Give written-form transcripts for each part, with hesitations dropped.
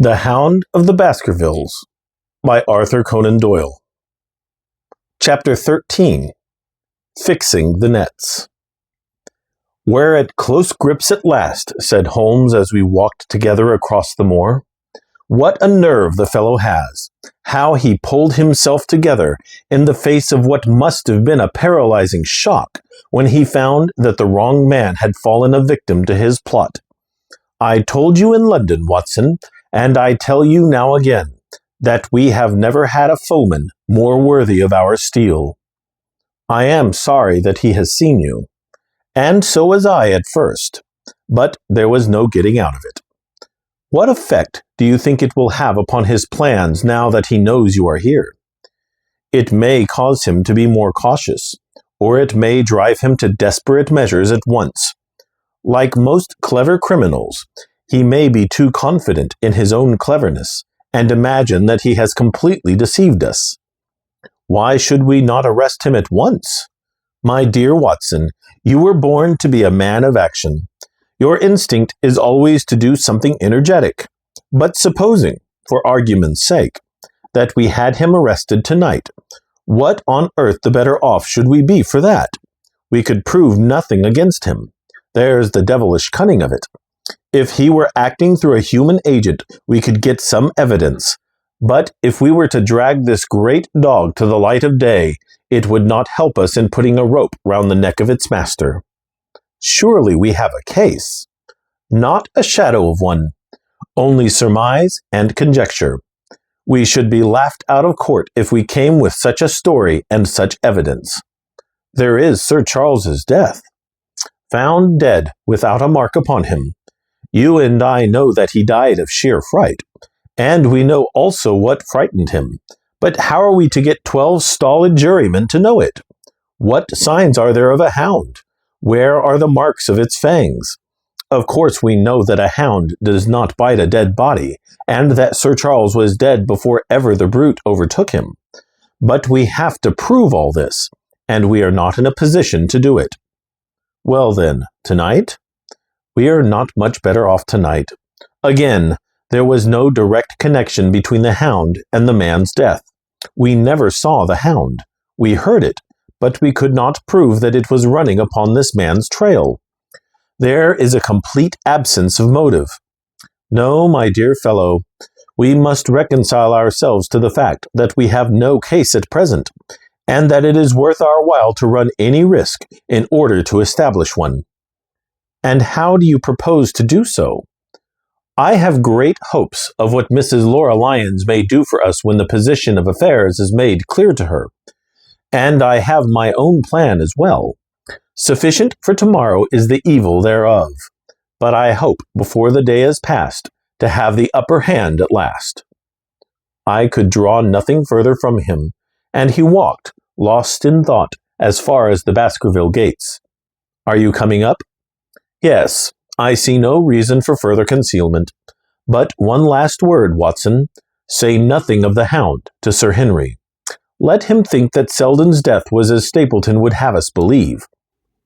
The Hound of the Baskervilles by Arthur Conan Doyle. Chapter 13. Fixing the Nets. "We're at close grips at last," said Holmes as we walked together across the moor. "What a nerve the fellow has! How he pulled himself together in the face of what must have been a paralyzing shock when he found that the wrong man had fallen a victim to his plot. I told you in London, Watson, and I tell you now again, that we have never had a foeman more worthy of our steel. I am sorry that he has seen you, and so was I at first, but there was no getting out of it. What effect do you think it will have upon his plans now that he knows you are here? It may cause him to be more cautious, or it may drive him to desperate measures at once. Like most clever criminals, he may be too confident in his own cleverness and imagine that he has completely deceived us. Why should we not arrest him at once? My dear Watson, you were born to be a man of action. Your instinct is always to do something energetic. But supposing, for argument's sake, that we had him arrested tonight, what on earth the better off should we be for that? We could prove nothing against him. There's the devilish cunning of it. If he were acting through a human agent, we could get some evidence. But if we were to drag this great dog to the light of day, it would not help us in putting a rope round the neck of its master. Surely we have a case. Not a shadow of one. Only surmise and conjecture. We should be laughed out of court if we came with such a story and such evidence. There is Sir Charles's death. Found dead without a mark upon him. You and I know that he died of sheer fright, and we know also what frightened him. But how are we to get 12 stolid jurymen to know it? What signs are there of a hound? Where are the marks of its fangs? Of course we know that a hound does not bite a dead body, and that Sir Charles was dead before ever the brute overtook him. But we have to prove all this, and we are not in a position to do it. Well then, tonight? We are not much better off tonight. Again, there was no direct connection between the hound and the man's death. We never saw the hound. We heard it, but we could not prove that it was running upon this man's trail. There is a complete absence of motive. No, my dear fellow, we must reconcile ourselves to the fact that we have no case at present, and that it is worth our while to run any risk in order to establish one. And how do you propose to do so? I have great hopes of what Mrs. Laura Lyons may do for us when the position of affairs is made clear to her. And I have my own plan as well. Sufficient for tomorrow is the evil thereof. But I hope, before the day is past, to have the upper hand at last." I could draw nothing further from him, and he walked, lost in thought, as far as the Baskerville gates. "Are you coming up?" "Yes, I see no reason for further concealment. But one last word, Watson. Say nothing of the hound to Sir Henry. Let him think that Selden's death was as Stapleton would have us believe.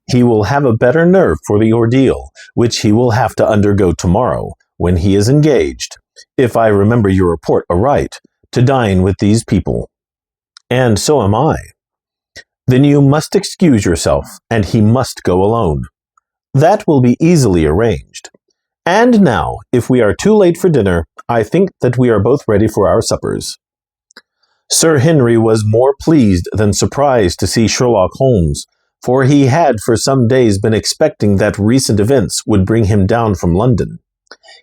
He will have a better nerve for the ordeal, which he will have to undergo tomorrow, when he is engaged, if I remember your report aright, to dine with these people." "And so am I." "Then you must excuse yourself, and he must go alone." "That will be easily arranged. And now, if we are too late for dinner, I think that we are both ready for our suppers." Sir Henry was more pleased than surprised to see Sherlock Holmes, for he had for some days been expecting that recent events would bring him down from London.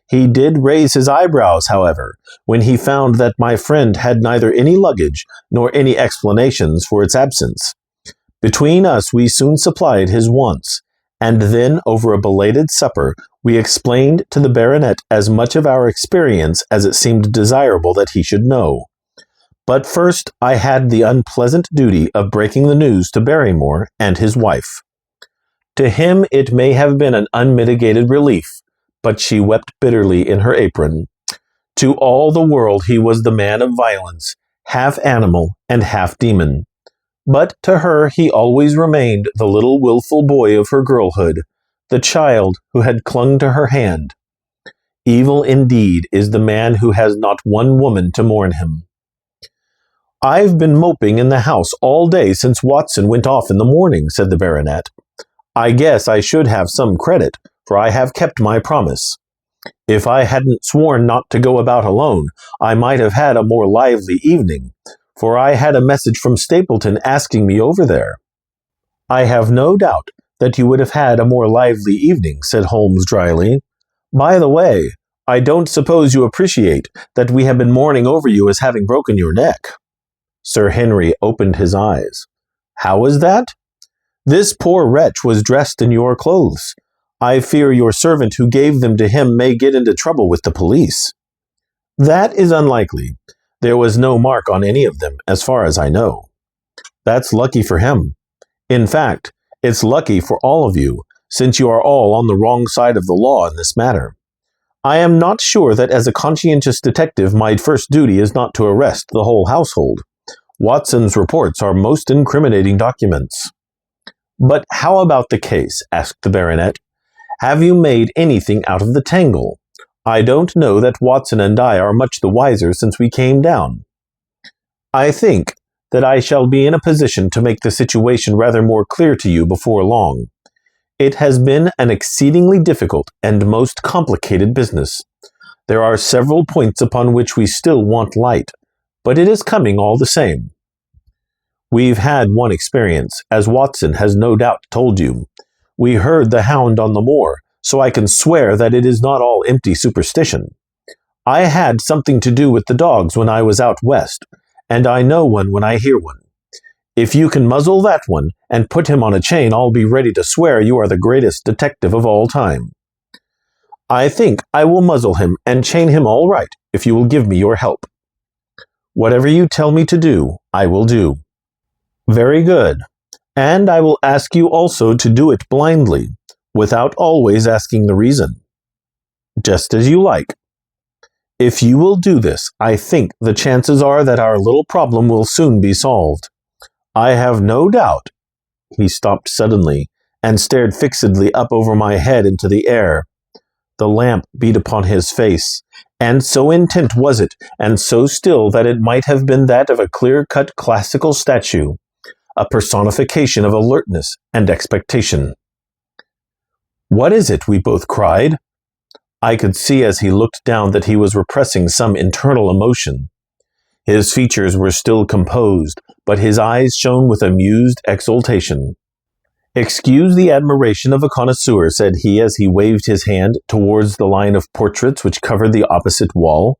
He did raise his eyebrows, however, when he found that my friend had neither any luggage nor any explanations for its absence. Between us we soon supplied his wants, and then over a belated supper we explained to the baronet as much of our experience as it seemed desirable that he should know. But first I had the unpleasant duty of breaking the news to Barrymore and his wife. To him it may have been an unmitigated relief, but she wept bitterly in her apron. To all the world he was the man of violence, half animal and half demon. But to her he always remained the little willful boy of her girlhood, the child who had clung to her hand. Evil indeed is the man who has not one woman to mourn him. I've been moping in the house all day since Watson went off in the morning, said the baronet. I guess I should have some credit, for I have kept my promise. If I hadn't sworn not to go about alone, I might have had a more lively evening, for I had a message from Stapleton asking me over there. I have no doubt that you would have had a more lively evening, said Holmes dryly. By the way, I don't suppose you appreciate that we have been mourning over you as having broken your neck. Sir Henry opened his eyes. How is that? This poor wretch was dressed in your clothes. I fear your servant who gave them to him may get into trouble with the police. That is unlikely. There was no mark on any of them, as far as I know. That's lucky for him. In fact, it's lucky for all of you, since you are all on the wrong side of the law in this matter. I am not sure that as a conscientious detective my first duty is not to arrest the whole household. Watson's reports are most incriminating documents. But how about the case? Asked the baronet. Have you made anything out of the tangle? I don't know that Watson and I are much the wiser since we came down. I think that I shall be in a position to make the situation rather more clear to you before long. It has been an exceedingly difficult and most complicated business. There are several points upon which we still want light, but it is coming all the same. We've had one experience, as Watson has no doubt told you. We heard the hound on the moor, so I can swear that it is not all empty superstition. I had something to do with the dogs when I was out west, and I know one when I hear one. If you can muzzle that one and put him on a chain, I'll be ready to swear you are the greatest detective of all time. I think I will muzzle him and chain him all right, if you will give me your help. Whatever you tell me to do, I will do. Very good. And I will ask you also to do it blindly, without always asking the reason. Just as you like. If you will do this, I think the chances are that our little problem will soon be solved. I have no doubt. He stopped suddenly and stared fixedly up over my head into the air. The lamp beat upon his face, and so intent was it, and so still that it might have been that of a clear-cut classical statue, a personification of alertness and expectation. What is it? We both cried. I could see as he looked down that he was repressing some internal emotion. His features were still composed, but his eyes shone with amused exultation. Excuse the admiration of a connoisseur, said he as he waved his hand towards the line of portraits which covered the opposite wall.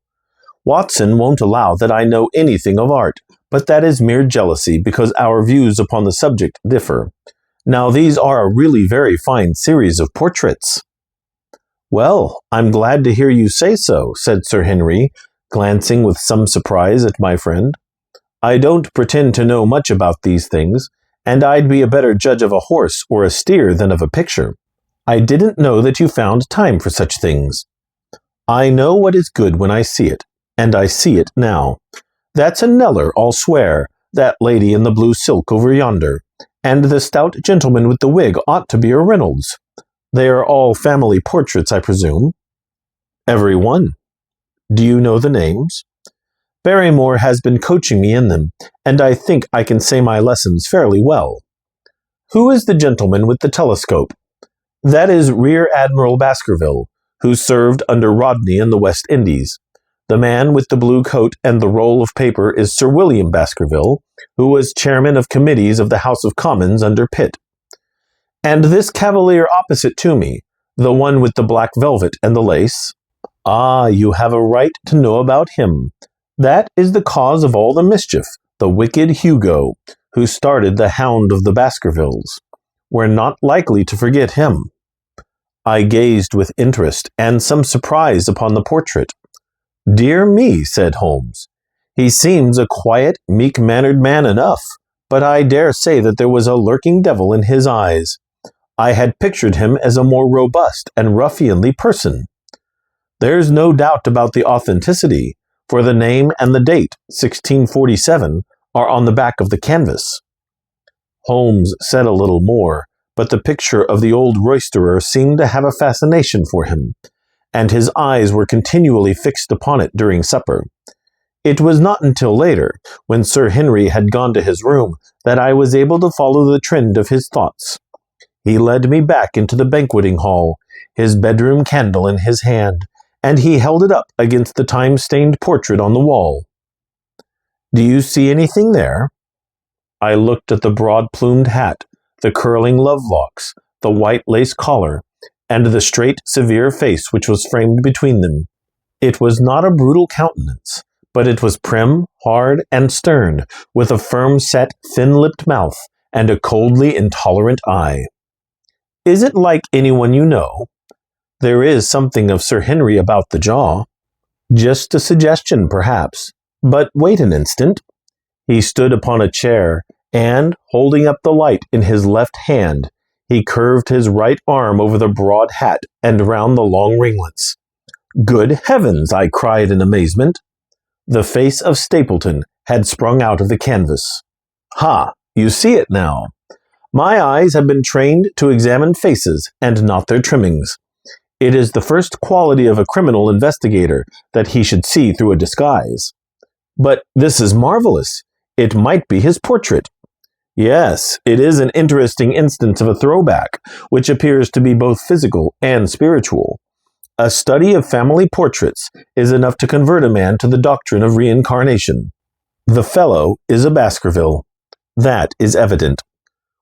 Watson won't allow that I know anything of art, but that is mere jealousy because our views upon the subject differ. Now these are a really very fine series of portraits. Well, I'm glad to hear you say so, said Sir Henry, glancing with some surprise at my friend. I don't pretend to know much about these things, and I'd be a better judge of a horse or a steer than of a picture. I didn't know that you found time for such things. I know what is good when I see it, and I see it now. That's a Kneller, I'll swear, that lady in the blue silk over yonder, and the stout gentleman with the wig ought to be a Reynolds. They are all family portraits, I presume. Every one. Do you know the names? Barrymore has been coaching me in them, and I think I can say my lessons fairly well. Who is the gentleman with the telescope? That is Rear Admiral Baskerville, who served under Rodney in the West Indies. The man with the blue coat and the roll of paper is Sir William Baskerville, who was chairman of committees of the House of Commons under Pitt. And this cavalier opposite to me, the one with the black velvet and the lace? Ah, you have a right to know about him. That is the cause of all the mischief, the wicked Hugo, who started the Hound of the Baskervilles. We're not likely to forget him. I gazed with interest and some surprise upon the portrait. Dear me, said Holmes. He seems a quiet, meek-mannered man enough, but I dare say that there was a lurking devil in his eyes. I had pictured him as a more robust and ruffianly person. There's no doubt about the authenticity, for the name and the date, 1647, are on the back of the canvas. Holmes said a little more, but the picture of the old roisterer seemed to have a fascination for him, and his eyes were continually fixed upon it during supper. It was not until later, when Sir Henry had gone to his room, that I was able to follow the trend of his thoughts. He led me back into the banqueting hall, his bedroom candle in his hand, and he held it up against the time-stained portrait on the wall. "Do you see anything there?" I looked at the broad-plumed hat, the curling love-locks, the white lace collar, and the straight, severe face which was framed between them. It was not a brutal countenance, but it was prim, hard, and stern, with a firm-set, thin-lipped mouth, and a coldly intolerant eye. "Is it like anyone you know? There is something of Sir Henry about the jaw." "Just a suggestion, perhaps. But wait an instant." He stood upon a chair, and, holding up the light in his left hand, he curved his right arm over the broad hat and round the long ringlets. "Good heavens!" I cried in amazement. The face of Stapleton had sprung out of the canvas. "Ha! You see it now. My eyes have been trained to examine faces and not their trimmings. It is the first quality of a criminal investigator that he should see through a disguise. But this is marvelous. It might be his portrait." "Yes, it is an interesting instance of a throwback, which appears to be both physical and spiritual. A study of family portraits is enough to convert a man to the doctrine of reincarnation. The fellow is a Baskerville. That is evident.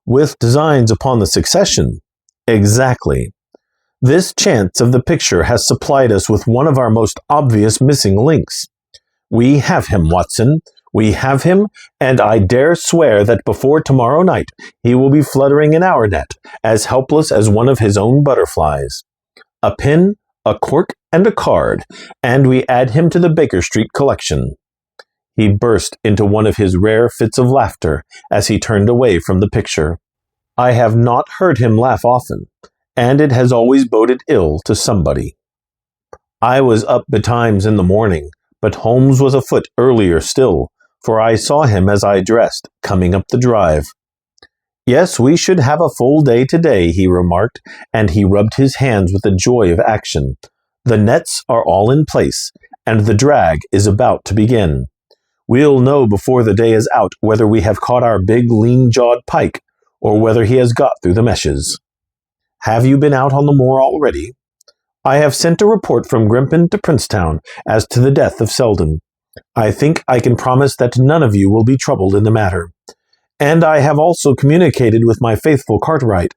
With designs upon the succession. Exactly. This chance of the picture has supplied us with one of our most obvious missing links. We have him, Watson. We have him, and I dare swear that before tomorrow night he will be fluttering in our net, as helpless as one of his own butterflies. A pin, a cork, and a card, and we add him to the Baker Street collection." He burst into one of his rare fits of laughter as he turned away from the picture. I have not heard him laugh often, and it has always boded ill to somebody. I was up betimes in the morning, but Holmes was afoot earlier still, for I saw him as I dressed, coming up the drive. "Yes, we should have a full day today," he remarked, and he rubbed his hands with the joy of action. "The nets are all in place, and the drag is about to begin. We'll know before the day is out whether we have caught our big lean-jawed pike, or whether he has got through the meshes. Have you been out on the moor already? I have sent a report from Grimpen to Princetown as to the death of Selden. I think I can promise that none of you will be troubled in the matter. And I have also communicated with my faithful Cartwright,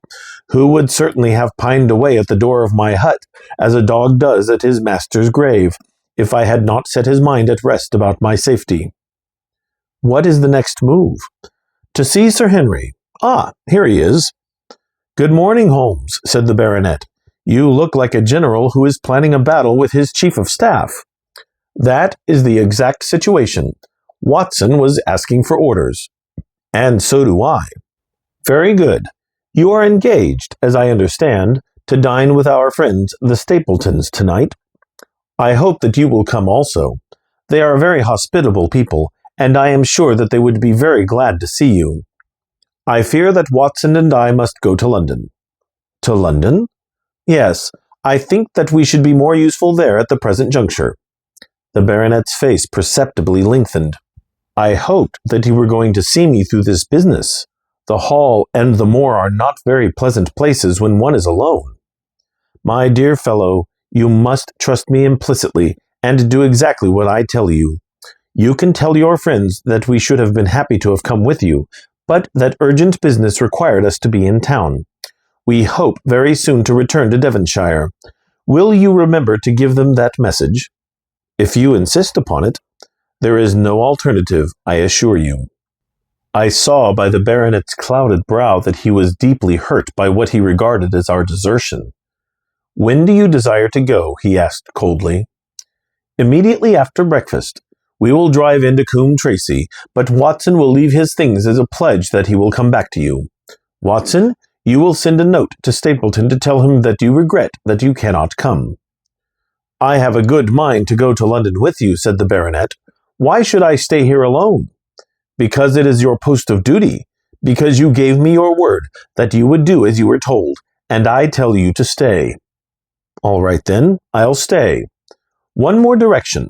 who would certainly have pined away at the door of my hut, as a dog does at his master's grave, if I had not set his mind at rest about my safety." "What is the next move?" "To see Sir Henry. Ah, here he is." "Good morning, Holmes," said the baronet. "You look like a general who is planning a battle with his chief of staff." "That is the exact situation. Watson was asking for orders." "And so do I." "Very good. You are engaged, as I understand, to dine with our friends the Stapletons tonight. I hope that you will come also. They are very hospitable people, and I am sure that they would be very glad to see you. I fear that Watson and I must go to London." "To London?" "Yes, I think that we should be more useful there at the present juncture." The baronet's face perceptibly lengthened. "I hoped that you were going to see me through this business. The hall and the moor are not very pleasant places when one is alone." "My dear fellow, you must trust me implicitly, and do exactly what I tell you. You can tell your friends that we should have been happy to have come with you, but that urgent business required us to be in town. We hope very soon to return to Devonshire. Will you remember to give them that message?" "If you insist upon it. There is no alternative, I assure you." I saw by the baronet's clouded brow that he was deeply hurt by what he regarded as our desertion. "When do you desire to go?" he asked coldly. "Immediately after breakfast. We will drive into Coombe Tracy, but Watson will leave his things as a pledge that he will come back to you. Watson, you will send a note to Stapleton to tell him that you regret that you cannot come." "I have a good mind to go to London with you," said the baronet. "Why should I stay here alone?" "Because it is your post of duty. Because you gave me your word that you would do as you were told, and I tell you to stay." All right then, I'll stay. One more direction.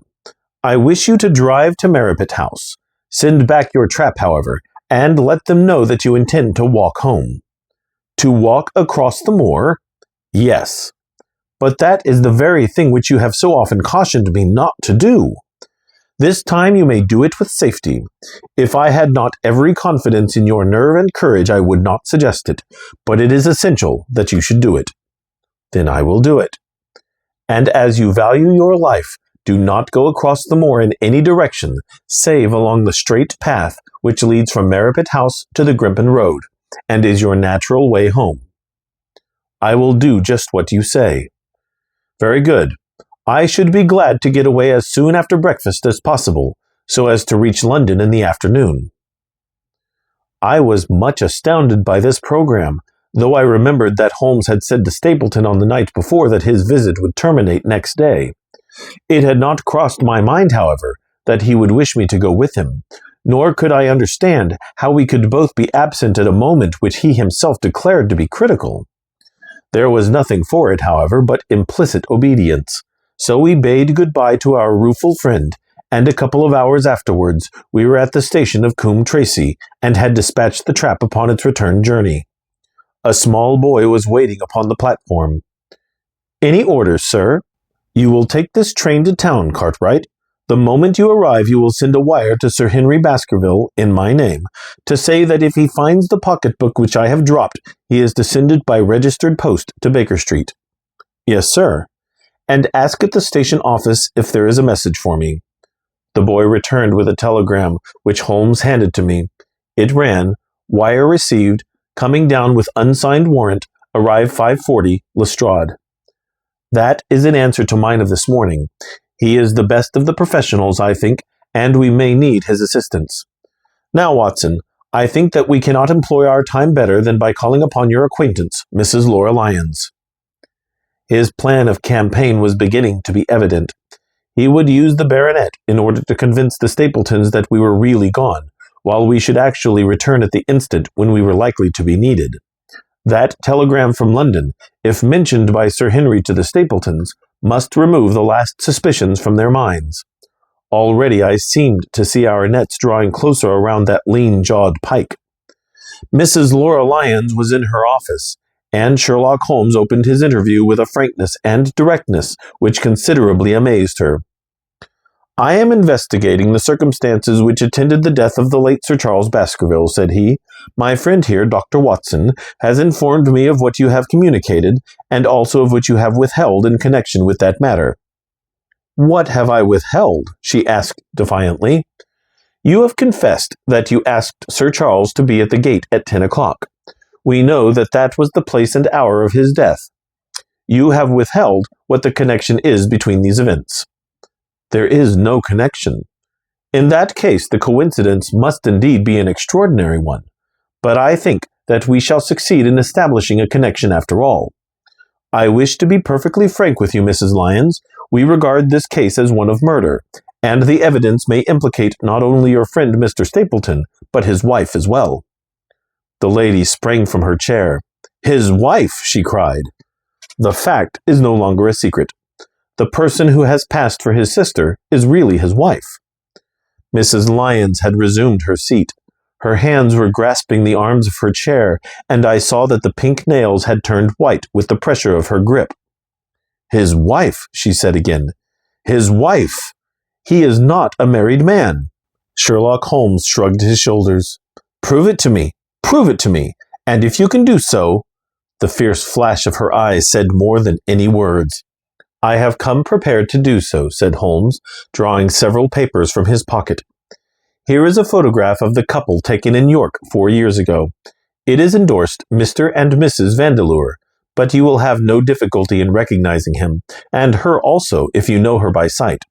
I wish you to drive to Merripit House. Send back your trap, however, and let them know that you intend to walk home. To walk across the moor? Yes. But that is the very thing which you have so often cautioned me not to do. This time you may do it with safety. If I had not every confidence in your nerve and courage, I would not suggest it, but it is essential that you should do it. Then I will do it. And as you value your life, do not go across the moor in any direction, save along the straight path which leads from Merripit House to the Grimpen Road, and is your natural way home. I will do just what you say. Very good. I should be glad to get away as soon after breakfast as possible, so as to reach London in the afternoon. I was much astounded by this program, though I remembered that Holmes had said to Stapleton on the night before that his visit would terminate next day. It had not crossed my mind, however, that he would wish me to go with him, nor could I understand how we could both be absent at a moment which he himself declared to be critical. There was nothing for it, however, but implicit obedience. So we bade goodbye to our rueful friend, and a couple of hours afterwards we were at the station of Coombe Tracey, and had dispatched the trap upon its return journey. A small boy was waiting upon the platform. "Any orders, sir?" "You will take this train to town, Cartwright. The moment you arrive you will send a wire to Sir Henry Baskerville, in my name, to say that if he finds the pocket-book which I have dropped, he is to send it by registered post to Baker Street." "Yes, sir." "And ask at the station office if there is a message for me." The boy returned with a telegram, which Holmes handed to me. It ran, "Wire received, coming down with unsigned warrant, arrive 5:40, Lestrade." That is an answer to mine of this morning. He is the best of the professionals, I think, and we may need his assistance. Now, Watson, I think that we cannot employ our time better than by calling upon your acquaintance, Mrs. Laura Lyons. His plan of campaign was beginning to be evident. He would use the baronet in order to convince the Stapletons that we were really gone, while we should actually return at the instant when we were likely to be needed. That telegram from London, if mentioned by Sir Henry to the Stapletons, must remove the last suspicions from their minds. Already I seemed to see our nets drawing closer around that lean-jawed pike. Mrs. Laura Lyons was in her office, and Sherlock Holmes opened his interview with a frankness and directness which considerably amazed her. "I am investigating the circumstances which attended the death of the late Sir Charles Baskerville," said he. "My friend here, Dr. Watson, has informed me of what you have communicated, and also of what you have withheld in connection with that matter." "What have I withheld?" she asked defiantly. "You have confessed that you asked Sir Charles to be at the gate at 10 o'clock. We know that that was the place and hour of his death. You have withheld what the connection is between these events." "There is no connection." "In that case, the coincidence must indeed be an extraordinary one. But I think that we shall succeed in establishing a connection after all. I wish to be perfectly frank with you, Mrs. Lyons. We regard this case as one of murder, and the evidence may implicate not only your friend Mr. Stapleton, but his wife as well." The lady sprang from her chair. "His wife!" she cried. "The fact is no longer a secret. The person who has passed for his sister is really his wife." Mrs. Lyons had resumed her seat. Her hands were grasping the arms of her chair, and I saw that the pink nails had turned white with the pressure of her grip. "His wife," she said again. "His wife! He is not a married man." Sherlock Holmes shrugged his shoulders. "Prove it to me. Prove it to me. And if you can do so—" The fierce flash of her eyes said more than any words. "I have come prepared to do so," said Holmes, drawing several papers from his pocket. "Here is a photograph of the couple taken in York 4 years ago. It is endorsed Mr. and Mrs. Vandeleur, but you will have no difficulty in recognizing him, and her also if you know her by sight.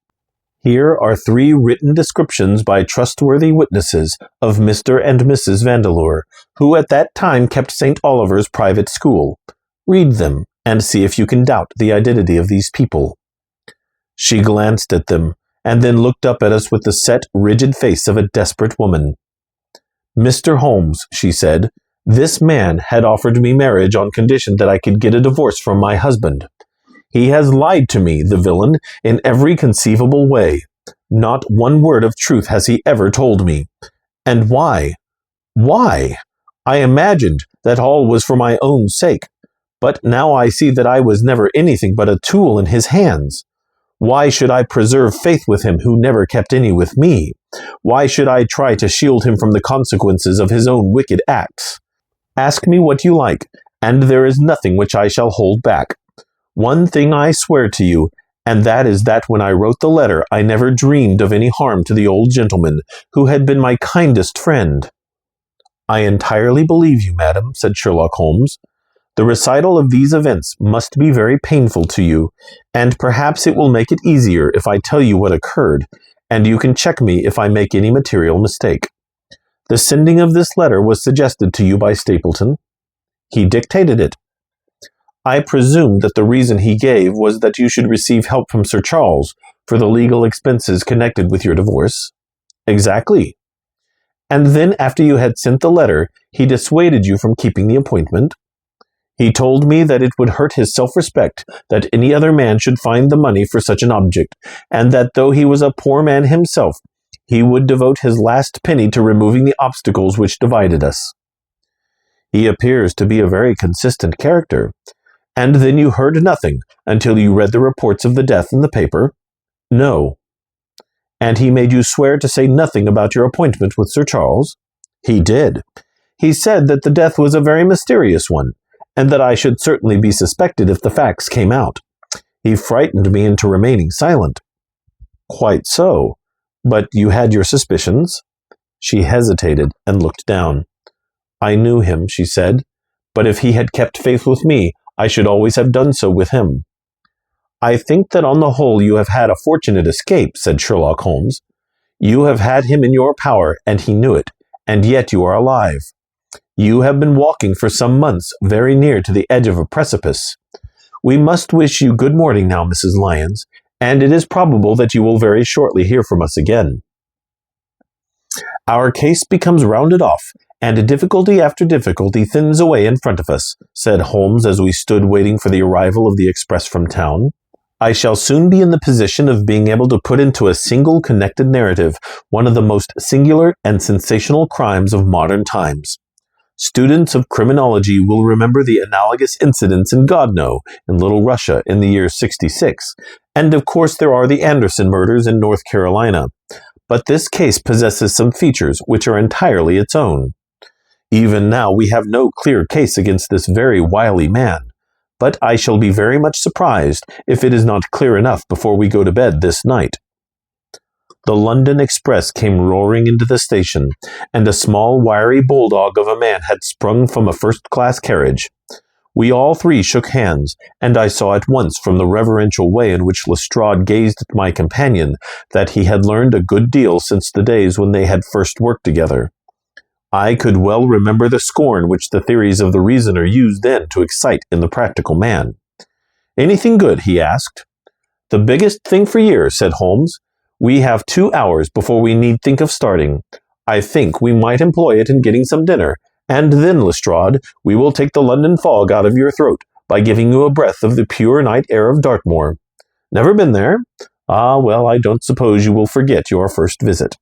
Here are 3 written descriptions by trustworthy witnesses of Mr. and Mrs. Vandeleur, who at that time kept St. Oliver's private school. Read them, and see if you can doubt the identity of these people." She glanced at them, and then looked up at us with the set, rigid face of a desperate woman. "Mr. Holmes," she said, "this man had offered me marriage on condition that I could get a divorce from my husband. He has lied to me, the villain, in every conceivable way. Not one word of truth has he ever told me. And why? Why? I imagined that all was for my own sake, but now I see that I was never anything but a tool in his hands. Why should I preserve faith with him who never kept any with me? Why should I try to shield him from the consequences of his own wicked acts? Ask me what you like, and there is nothing which I shall hold back. One thing I swear to you, and that is that when I wrote the letter I never dreamed of any harm to the old gentleman, who had been my kindest friend." "I entirely believe you, madam," said Sherlock Holmes. "The recital of these events must be very painful to you, and perhaps it will make it easier if I tell you what occurred, and you can check me if I make any material mistake. The sending of this letter was suggested to you by Stapleton. He dictated it. I presume that the reason he gave was that you should receive help from Sir Charles for the legal expenses connected with your divorce." "Exactly." "And then, after you had sent the letter, he dissuaded you from keeping the appointment?" "He told me that it would hurt his self-respect that any other man should find the money for such an object, and that though he was a poor man himself, he would devote his last penny to removing the obstacles which divided us." "He appears to be a very consistent character. And then you heard nothing until you read the reports of the death in the paper?" "No." "And he made you swear to say nothing about your appointment with Sir Charles?" "He did. He said that the death was a very mysterious one, and that I should certainly be suspected if the facts came out. He frightened me into remaining silent." "Quite so. But you had your suspicions?" She hesitated and looked down. "I knew him," she said, "but if he had kept faith with me, I should always have done so with him." "I think that on the whole you have had a fortunate escape," said Sherlock Holmes. "You have had him in your power, and he knew it, and yet you are alive. You have been walking for some months very near to the edge of a precipice. We must wish you good morning now, Mrs. Lyons, and it is probable that you will very shortly hear from us again. Our case becomes rounded off, and difficulty after difficulty thins away in front of us," said Holmes as we stood waiting for the arrival of the express from town. "I shall soon be in the position of being able to put into a single connected narrative one of the most singular and sensational crimes of modern times. Students of criminology will remember the analogous incidents in Godno, in Little Russia, in the year 66, and of course there are the Anderson murders in North Carolina. But this case possesses some features which are entirely its own. Even now we have no clear case against this very wily man, but I shall be very much surprised if it is not clear enough before we go to bed this night." The London express came roaring into the station, and a small wiry bulldog of a man had sprung from a first-class carriage. We all three shook hands, and I saw at once from the reverential way in which Lestrade gazed at my companion that he had learned a good deal since the days when they had first worked together. I could well remember the scorn which the theories of the reasoner used then to excite in the practical man. "Anything good?" he asked. "The biggest thing for years," said Holmes. "We have 2 hours before we need think of starting. I think we might employ it in getting some dinner, and then, Lestrade, we will take the London fog out of your throat by giving you a breath of the pure night air of Dartmoor. Never been there? Ah, well, I don't suppose you will forget your first visit."